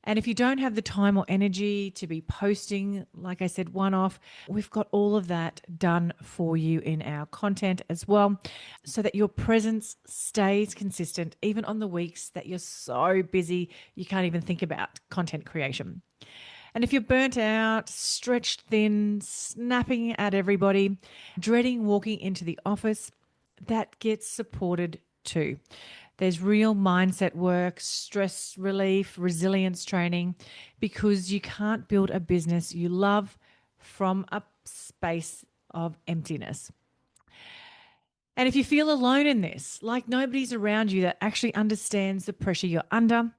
And if you don't have the time or energy to be posting, like I said, one-off, we've got all of that done for you in our content as well, so that your presence stays consistent even on the weeks that you're so busy you can't even think about content creation. And if you're burnt out, stretched thin, snapping at everybody, dreading walking into the office, that gets supported too. There's real mindset work, stress relief, resilience training, because you can't build a business you love from a space of emptiness. And if you feel alone in this, like nobody's around you that actually understands the pressure you're under,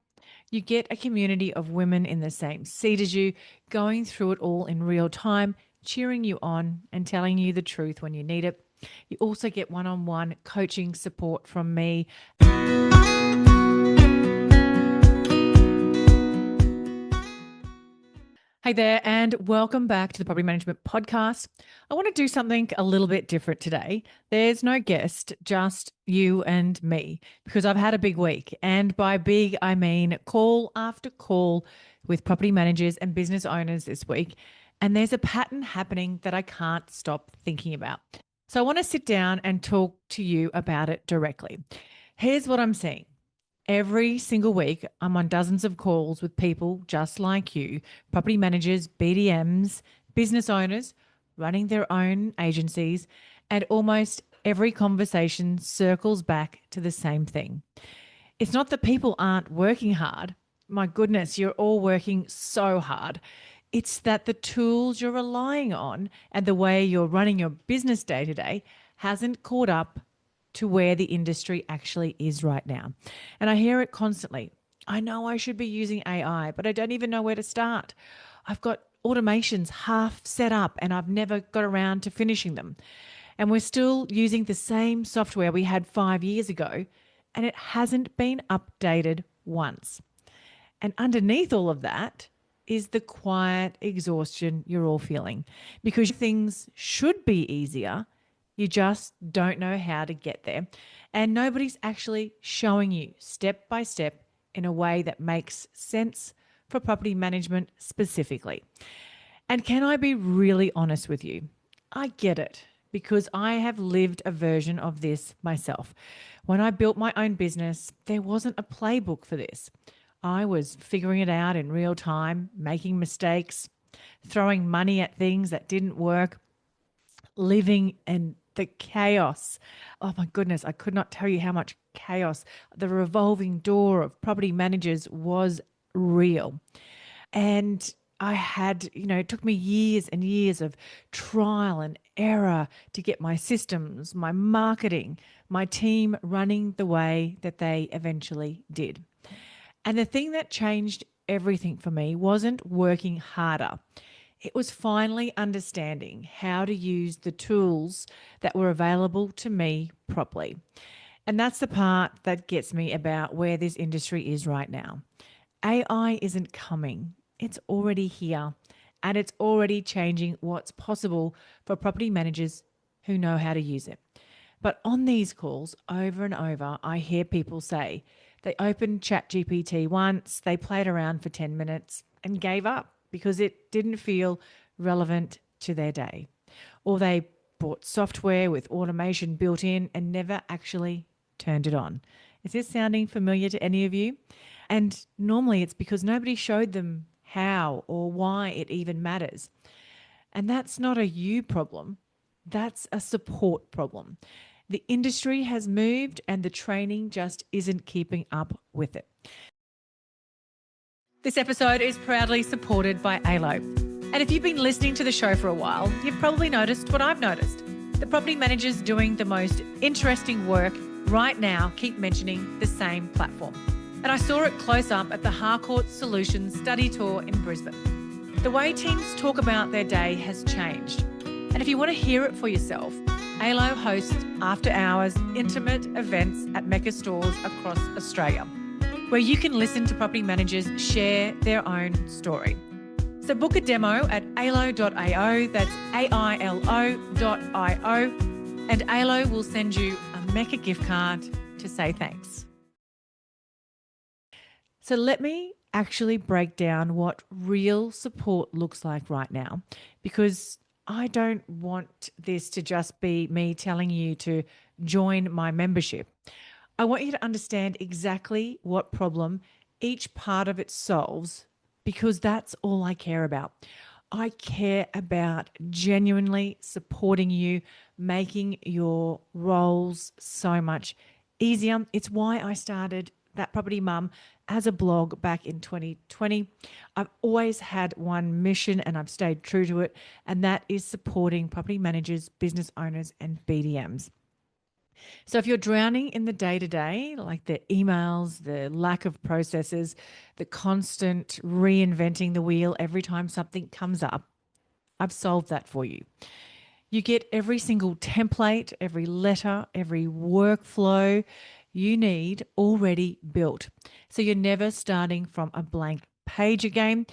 you get a community of women in the same seat as you, going through it all in real time, cheering you on and telling you the truth when you need it. You also get one-on-one coaching support from me. Hey there, and welcome back to the Property Management Podcast. I want to do something a little bit different today. There's no guest, just you and me, because I've had a big week. And by big, I mean call after call with property managers and business owners this week. And there's a pattern happening that I can't stop thinking about. So I want to sit down and talk to you about it directly. Here's what I'm seeing. Every single week, I'm on dozens of calls with people just like you, property managers, BDMs, business owners, running their own agencies, and almost every conversation circles back to the same thing. It's not that people aren't working hard. My goodness, you're all working so hard. It's that the tools you're relying on and the way you're running your business day to day hasn't caught up to where the industry actually is right now. And I hear it constantly. I know I should be using AI, but I don't even know where to start. I've got automations half set up and I've never got around to finishing them. And we're still using the same software we had 5 years ago, and it hasn't been updated once. And underneath all of that is the quiet exhaustion you're all feeling, because things should be easier. You just don't know how to get there. And nobody's actually showing you step by step in a way that makes sense for property management specifically. And can I be really honest with you? I get it, because I have lived a version of this myself. When I built my own business, there wasn't a playbook for this. I was figuring it out in real time, making mistakes, throwing money at things that didn't work, living in the chaos. Oh my goodness, I could not tell you how much chaos. The revolving door of property managers was real. And I had, it took me years and years of trial and error to get my systems, my marketing, my team running the way that they eventually did. And the thing that changed everything for me wasn't working harder. It was finally understanding how to use the tools that were available to me properly. And that's the part that gets me about where this industry is right now. AI isn't coming. It's already here, and it's already changing what's possible for property managers who know how to use it. But on these calls, over and over, I hear people say they opened ChatGPT once, they played around for 10 minutes and gave up because it didn't feel relevant to their day. Or they bought software with automation built in and never actually turned it on. Is this sounding familiar to any of you? And normally it's because nobody showed them how or why it even matters. And that's not a you problem. That's a support problem. The industry has moved and the training just isn't keeping up with it. This episode is proudly supported by ALO. And if you've been listening to the show for a while, you've probably noticed what I've noticed. The property managers doing the most interesting work right now keep mentioning the same platform. And I saw it close up at the Harcourt Solutions study tour in Brisbane. The way teams talk about their day has changed. And if you want to hear it for yourself, ALO hosts after-hours intimate events at Mecca stores across Australia, where you can listen to property managers share their own story. So book a demo at alo.io, that's AILO.io, and ALO will send you a Mecca gift card to say thanks. So let me actually break down what real support looks like right now, because I don't want this to just be me telling you to join my membership. I want you to understand exactly what problem each part of it solves, because that's all I care about. I care about genuinely supporting you, making your roles so much easier. It's why I started That Property Mum as a blog back in 2020. I've always had one mission and I've stayed true to it, and that is supporting property managers, business owners, and BDMs. So if you're drowning in the day to day, like the emails, the lack of processes, the constant reinventing the wheel every time something comes up, I've solved that for you. You get every single template, every letter, every workflow you need already built. So you're never starting from a blank page again,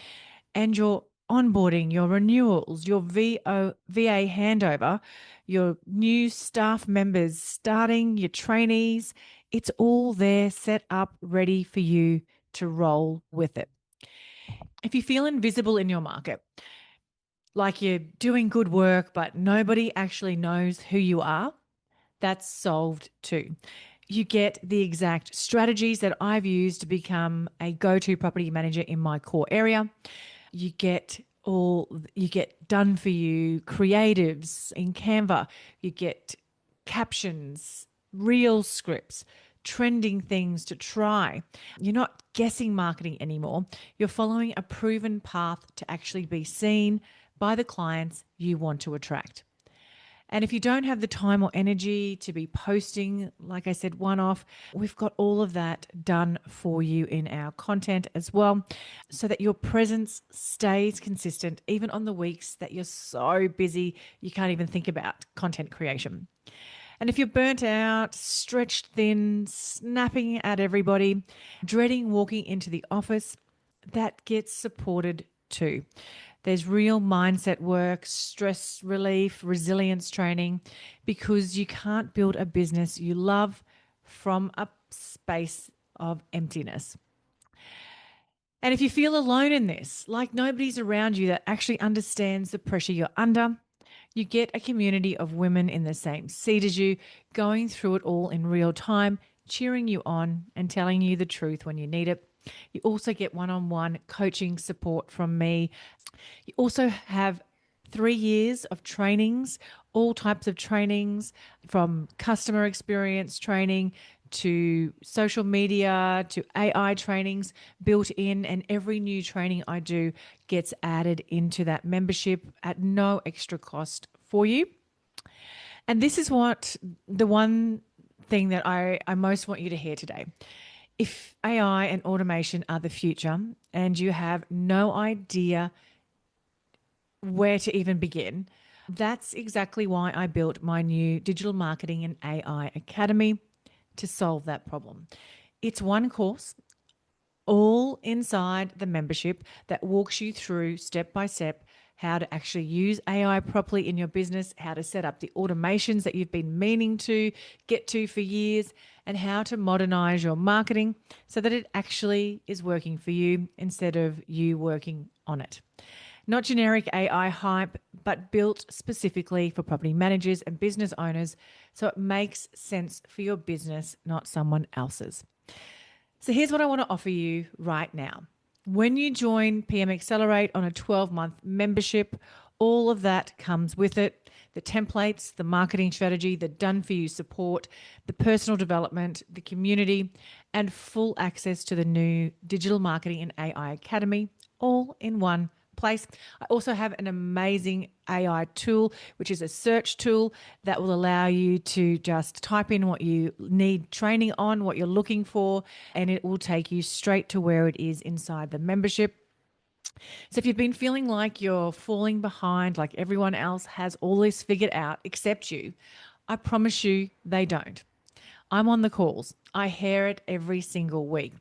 and your onboarding, your renewals, your VA handover, your new staff members starting, your trainees, it's all there set up ready for you to roll with it. If you feel invisible in your market, like you're doing good work, but nobody actually knows who you are, that's solved too. You get the exact strategies that I've used to become a go to property manager in my core area. You get done for you creatives in Canva. You get captions, real scripts, trending things to try. You're not guessing marketing anymore. You're following a proven path to actually be seen by the clients you want to attract. And if you don't have the time or energy to be posting, like I said, one off, we've got all of that done for you in our content as well, so that your presence stays consistent, even on the weeks that you're so busy you can't even think about content creation. And if you're burnt out, stretched thin, snapping at everybody, dreading walking into the office, that gets supported too. There's real mindset work, stress relief, resilience training, because you can't build a business you love from a space of emptiness. And if you feel alone in this, like nobody's around you that actually understands the pressure you're under, you get a community of women in the same seat as you, going through it all in real time, cheering you on and telling you the truth when you need it. You also get one-on-one coaching support from me. You also have 3 years of trainings, all types of trainings, from customer experience training to social media to AI trainings built in. And every new training I do gets added into that membership at no extra cost for you. And this is what the one thing that I most want you to hear today. If AI and automation are the future and you have no idea where to even begin, that's exactly why I built my new digital marketing and AI academy to solve that problem. It's one course, all inside the membership, that walks you through step by step how to actually use AI properly in your business, how to set up the automations that you've been meaning to get to for years, and how to modernize your marketing so that it actually is working for you instead of you working on it. Not generic AI hype, but built specifically for property managers and business owners so it makes sense for your business, not someone else's. So here's what I want to offer you right now. When you join PM Accelerate on a 12-month membership, all of that comes with it: the templates, the marketing strategy, the done for you support, the personal development, the community, and full access to the new Digital Marketing and AI Academy, all in one place. I also have an amazing AI tool, which is a search tool that will allow you to just type in what you need training on, what you're looking for, and it will take you straight to where it is inside the membership. So if you've been feeling like you're falling behind, like everyone else has all this figured out except you, I promise you they don't. I'm on the calls. I hear it every single week.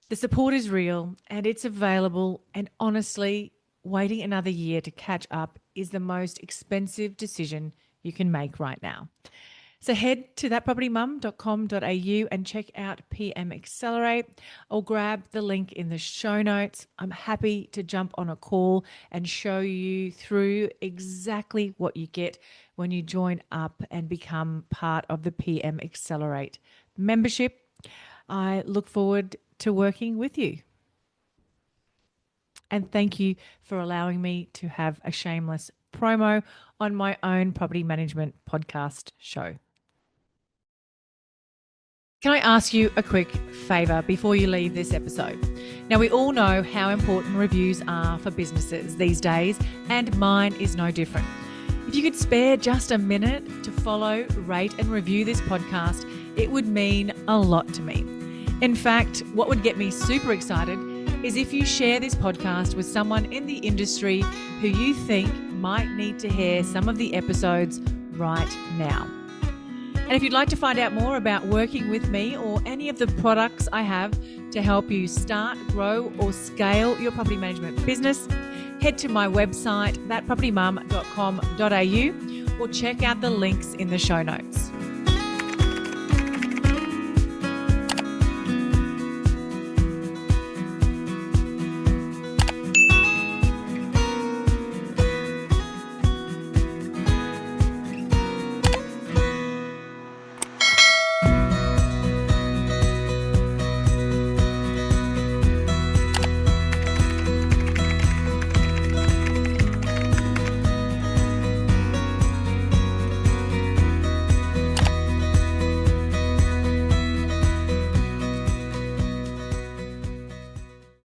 The support is real and it's available. And honestly, waiting another year to catch up is the most expensive decision you can make right now. So head to thatpropertymum.com.au and check out PM Accelerate, or grab the link in the show notes. I'm happy to jump on a call and show you through exactly what you get when you join up and become part of the PM Accelerate membership. I look forward to working with you. And thank you for allowing me to have a shameless promo on my own property management podcast show. Can I ask you a quick favor before you leave this episode? Now, we all know how important reviews are for businesses these days, and mine is no different. If you could spare just a minute to follow, rate, and review this podcast, it would mean a lot to me. In fact, what would get me super excited is if you share this podcast with someone in the industry who you think might need to hear some of the episodes right now. And if you'd like to find out more about working with me or any of the products I have to help you start, grow, or scale your property management business, head to my website, thatpropertymum.com.au, or check out the links in the show notes.